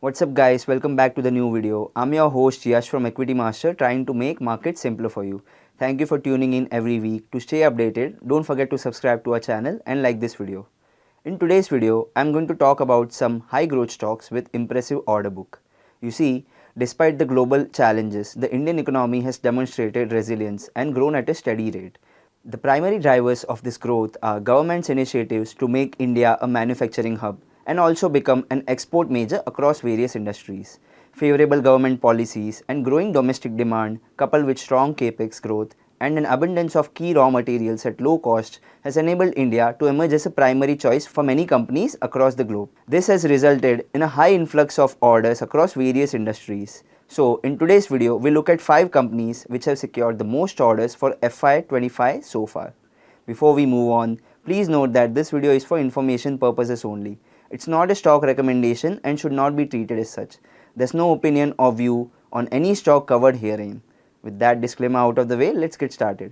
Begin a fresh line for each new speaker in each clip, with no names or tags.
What's up guys, welcome back to the new video. I'm your host Yash from Equity Master, trying to make markets simpler for you. Thank you for tuning in every week. To stay updated, don't forget to subscribe to our channel and like this video. In today's video, I'm going to talk about some high growth stocks with impressive order book. You see, despite the global challenges, the Indian economy has demonstrated resilience and grown at a steady rate. The primary drivers of this growth are government's initiatives to make India a manufacturing hub and also become an export major across various industries. Favorable government policies and growing domestic demand, coupled with strong capex growth and an abundance of key raw materials at low cost, has enabled India to emerge as a primary choice for many companies across the globe. This has resulted in a high influx of orders across various industries. So, in today's video, we look at 5 companies which have secured the most orders for FY25 so far. Before we move on, please note that this video is for information purposes only. It's not a stock recommendation and should not be treated as such. There's no opinion or view on any stock covered herein. With that disclaimer out of the way, let's get started.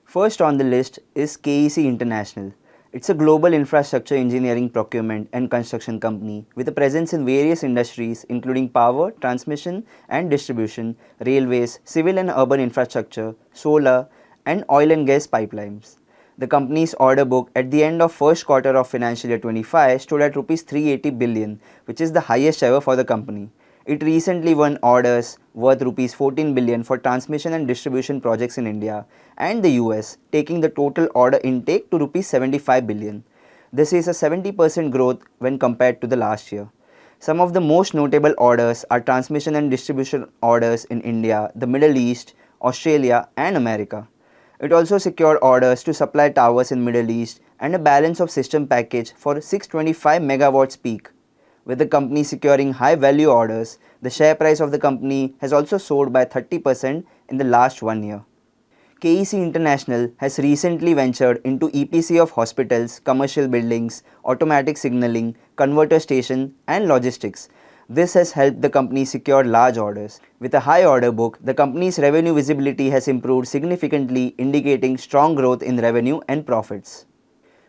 First on the list is KEC International. It's a global infrastructure engineering procurement and construction company with a presence in various industries including power, transmission and distribution, railways, civil and urban infrastructure, solar and oil and gas pipelines. The company's order book at the end of first quarter of financial year 25 stood at Rs 380 billion, which is the highest ever for the company. It recently won orders worth Rs 14 billion for transmission and distribution projects in India and the US, taking the total order intake to Rs 75 billion. This is a 70% growth when compared to the last year. Some of the most notable orders are transmission and distribution orders in India, the Middle East, Australia and America. It also secured orders to supply towers in Middle East and a balance of system package for 625 megawatts peak. With the company securing high value orders, the share price of the company has also soared by 30% in the last 1 year. KEC International has recently ventured into EPC of hospitals, commercial buildings, automatic signaling, converter station and logistics. This has helped the company secure large orders. With a high order book, the company's revenue visibility has improved significantly, indicating strong growth in revenue and profits.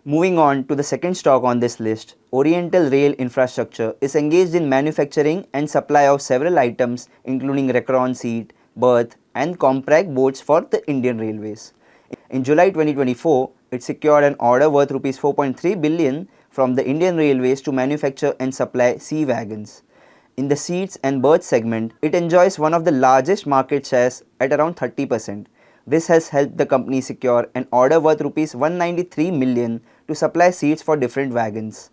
Moving on to the second stock on this list, Oriental Rail Infrastructure is engaged in manufacturing and supply of several items including Recron seat, berth and compact boats for the Indian Railways. In July 2024, it secured an order worth Rs 4.3 billion from the Indian Railways to manufacture and supply sea wagons. In the seats and berth segment, it enjoys one of the largest market shares at around 30%. This has helped the company secure an order worth Rs 193 million to supply seats for different wagons.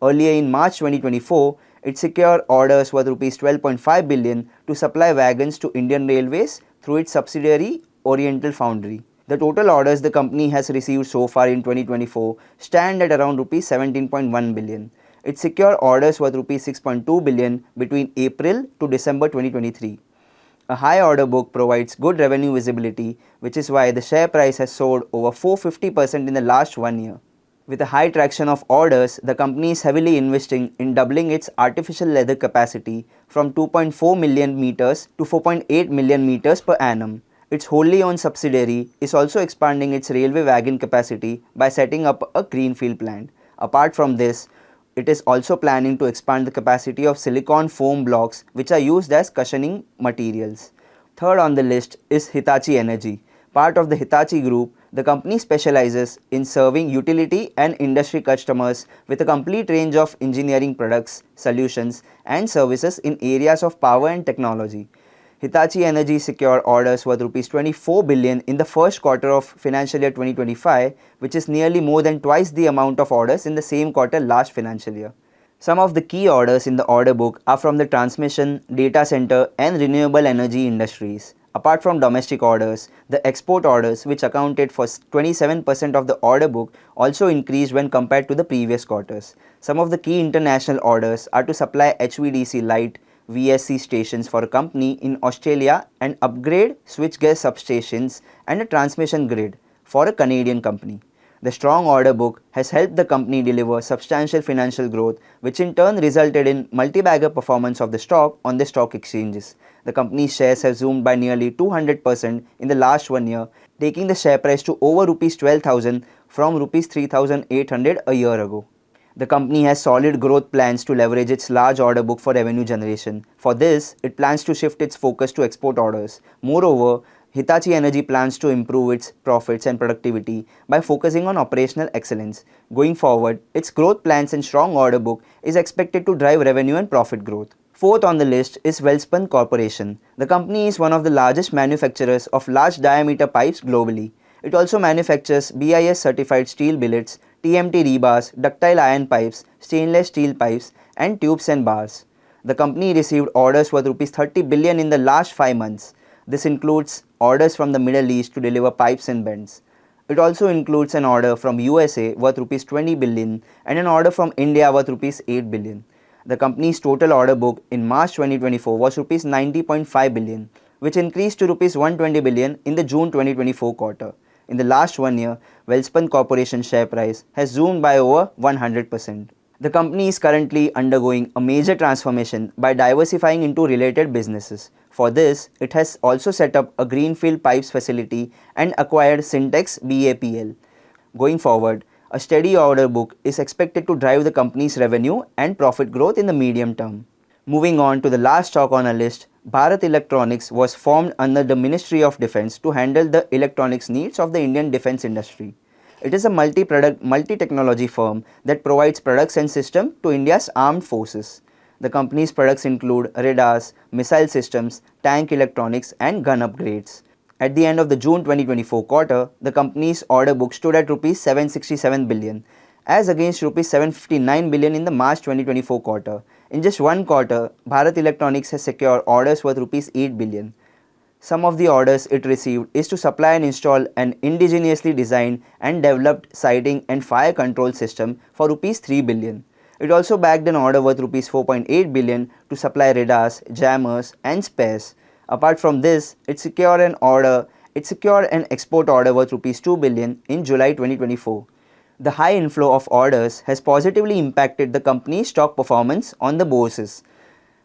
Earlier in March 2024, it secured orders worth Rs 12.5 billion to supply wagons to Indian Railways through its subsidiary Oriental Foundry. The total orders the company has received so far in 2024 stand at around Rs 17.1 billion. It secured orders worth Rs 6.2 billion between April to December 2023. A high order book provides good revenue visibility, which is why the share price has soared over 450% in the last 1 year. With a high traction of orders, the company is heavily investing in doubling its artificial leather capacity from 2.4 million meters to 4.8 million meters per annum. Its wholly owned subsidiary is also expanding its railway wagon capacity by setting up a greenfield plant. Apart from this, it is also planning to expand the capacity of silicon foam blocks which are used as cushioning materials. Third on the list is Hitachi Energy. Part of the Hitachi group, the company specializes in serving utility and industry customers with a complete range of engineering products, solutions and services in areas of power and technology. Hitachi Energy secured orders worth Rs 24 billion in the first quarter of financial year 2025, which is nearly more than twice the amount of orders in the same quarter last financial year. Some of the key orders in the order book are from the transmission, data center and renewable energy industries. Apart from domestic orders, the export orders, which accounted for 27% of the order book, also increased when compared to the previous quarters. Some of the key international orders are to supply HVDC light VSC stations for a company in Australia and upgrade switchgear substations and a transmission grid for a Canadian company. The strong order book has helped the company deliver substantial financial growth, which in turn resulted in multi-bagger performance of the stock on the stock exchanges. The company's shares have zoomed by nearly 200% in the last 1 year, taking the share price to over Rs 12,000 from Rs 3,800 a year ago. The company has solid growth plans to leverage its large order book for revenue generation. For this, it plans to shift its focus to export orders. Moreover, Hitachi Energy plans to improve its profits and productivity by focusing on operational excellence. Going forward, its growth plans and strong order book is expected to drive revenue and profit growth. Fourth on the list is Welspun Corporation. The company is one of the largest manufacturers of large diameter pipes globally. It also manufactures BIS certified steel billets, TMT rebars, ductile iron pipes, stainless steel pipes, and tubes and bars. The company received orders worth Rs 30 billion in the last 5 months. This includes orders from the Middle East to deliver pipes and bends. It also includes an order from USA worth Rs 20 billion and an order from India worth Rs 8 billion. The company's total order book in March 2024 was Rs 90.5 billion, which increased to Rs 120 billion in the June 2024 quarter. In the last 1 year, Welspun Corporation share price has zoomed by over 100%. The company is currently undergoing a major transformation by diversifying into related businesses. For this, it has also set up a greenfield pipes facility and acquired Syntex BAPL. Going forward, a steady order book is expected to drive the company's revenue and profit growth in the medium term. Moving on to the last stock on our list, Bharat Electronics was formed under the Ministry of Defence to handle the electronics needs of the Indian defence industry. It is a multi-product, multi-technology firm that provides products and systems to India's armed forces. The company's products include radars, missile systems, tank electronics, and gun upgrades. At the end of the June 2024 quarter, the company's order book stood at Rs 767 billion, as against Rs 759 billion in the March 2024 quarter. In just one quarter, Bharat Electronics has secured orders worth Rs 8 billion. Some of the orders it received is to supply and install an indigenously designed and developed sighting and fire control system for Rs 3 billion. It also bagged an order worth Rs 4.8 billion to supply radars, jammers, and spares. Apart from this, it secured an export order worth Rs 2 billion in July 2024. The high inflow of orders has positively impacted the company's stock performance on the bourses.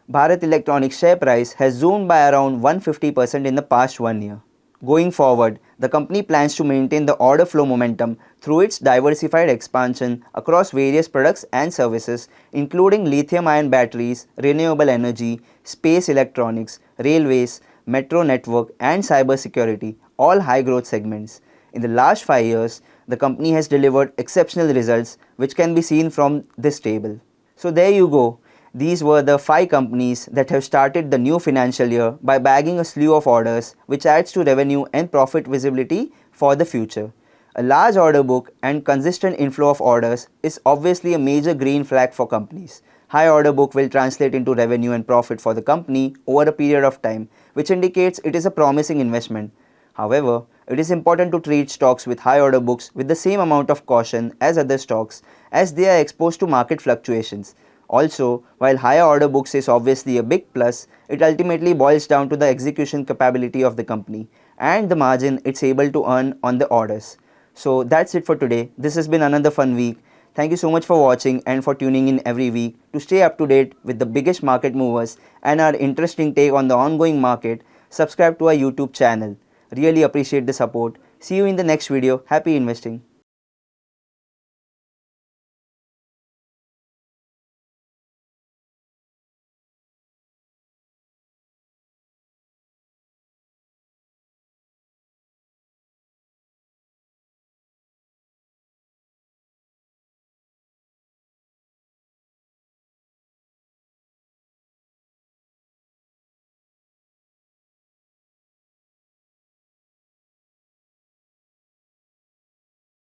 Bharat Electronics share price has zoomed by around 150% in the past 1 year. Going forward, the company plans to maintain the order flow momentum through its diversified expansion across various products and services, including lithium-ion batteries, renewable energy, space electronics, railways, metro network, and cybersecurity, all high-growth segments. In the last 5 years, the company has delivered exceptional results, which can be seen from this table. So there you go. These were the 5 companies that have started the new financial year by bagging a slew of orders, which adds to revenue and profit visibility for the future. A large order book and consistent inflow of orders is obviously a major green flag for companies. High order book will translate into revenue and profit for the company over a period of time, which indicates it is a promising investment. However, it is important to treat stocks with high order books with the same amount of caution as other stocks, as they are exposed to market fluctuations. Also, while higher order books is obviously a big plus, it ultimately boils down to the execution capability of the company and the margin it's able to earn on the orders. So that's it for today. This has been another fun week. Thank you so much for watching and for tuning in every week. To stay up to date with the biggest market movers and our interesting take on the ongoing market, subscribe to our YouTube channel. Really appreciate the support. See you in the next video. Happy investing.